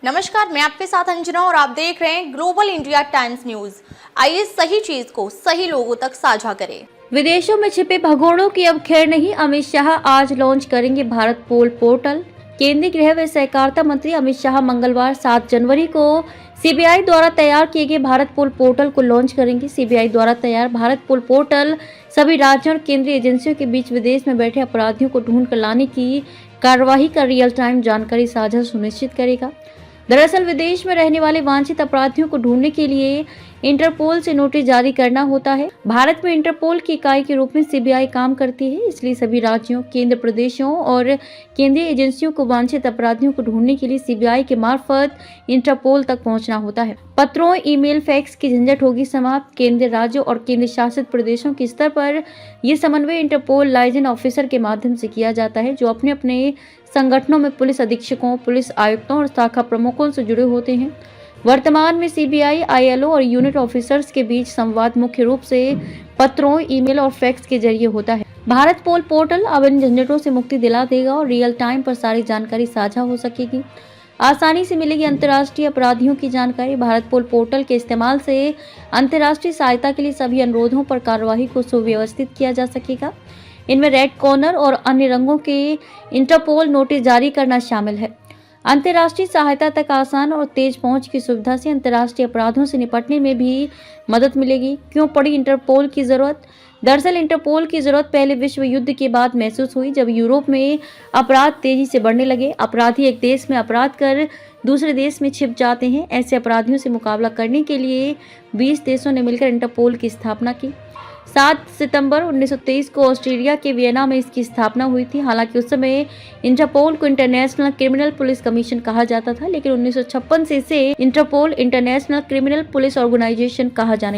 नमस्कार, मैं आपके साथ अंजना और आप देख रहे हैं ग्लोबल इंडिया टाइम्स न्यूज। आइए सही चीज को सही लोगों तक साझा करें। विदेशों में छिपे भगोड़ों की अब खैर नहीं, अमित शाह आज लॉन्च करेंगे भारत पोल पोर्टल। केंद्रीय गृह व सहकारिता मंत्री अमित शाह मंगलवार 7 जनवरी को सीबीआई द्वारा तैयार किए गए भारत पोल पोर्टल को लॉन्च करेंगे। सीबीआई द्वारा तैयार भारत पोल पोर्टल सभी राज्यों और केंद्रीय एजेंसियों के बीच विदेश में बैठे अपराधियों को ढूंढ कर लाने की कार्यवाही का रियल टाइम जानकारी साझा सुनिश्चित करेगा। दरअसल विदेश में रहने वाले वांछित अपराधियों को ढूंढने के लिए इंटरपोल से नोटिस जारी करना होता है। भारत में इंटरपोल की इकाई के रूप में सीबीआई काम करती है, इसलिए सभी राज्यों, केंद्र प्रदेशों और केंद्रीय एजेंसियों को वांछित अपराधियों को ढूंढने के लिए सीबीआई के मार्फत इंटरपोल तक पहुंचना होता है। पत्रों, ईमेल, फैक्स की झंझट होगी समाप्त। केंद्र, राज्यों और केंद्र शासित प्रदेशों के स्तर पर यह समन्वय इंटरपोल लाइजन ऑफिसर के माध्यम से किया जाता है, जो अपने अपने संगठनों में पुलिस अधीक्षकों, पुलिस आयुक्तों और शाखा प्रमुखों से जुड़े होते हैं। वर्तमान में सीबीआई, आईएलओ और यूनिट ऑफिसर्स के बीच संवाद मुख्य रूप से पत्रों, ईमेल और फैक्स के जरिए होता है। भारत पोल पोर्टल अब इन झंझटों से मुक्ति दिला देगा और रियल टाइम पर सारी जानकारी साझा हो सकेगी। आसानी से मिलेगी अंतर्राष्ट्रीय अपराधियों की जानकारी। भारत पोल पोर्टल के इस्तेमाल से अंतर्राष्ट्रीय सहायता के लिए सभी अनुरोधों पर कार्यवाही को सुव्यवस्थित किया जा सकेगा। इनमें रेड कॉर्नर और अन्य रंगों के इंटरपोल नोटिस जारी करना शामिल है। अंतर्राष्ट्रीय सहायता तक आसान और तेज पहुंच की सुविधा से अंतर्राष्ट्रीय अपराधों से निपटने में भी मदद मिलेगी। क्यों पड़ी इंटरपोल की जरूरत? दरअसल इंटरपोल की जरूरत पहले विश्व युद्ध के बाद महसूस हुई, जब यूरोप में अपराध तेजी से बढ़ने लगे। अपराधी एक देश में अपराध कर दूसरे देश में छिप जाते हैं। ऐसे अपराधियों से मुकाबला करने के लिए 20 देशों ने मिलकर इंटरपोल की स्थापना की। 7 सितंबर 1923 को ऑस्ट्रेलिया के वियना में इसकी स्थापना हुई थी। हालांकि उस समय इंटरपोल को इंटरनेशनल क्रिमिनल पुलिस कमीशन कहा जाता था, लेकिन 1956 से इसे Interpol International Criminal Police Organization कहा जाने लगा।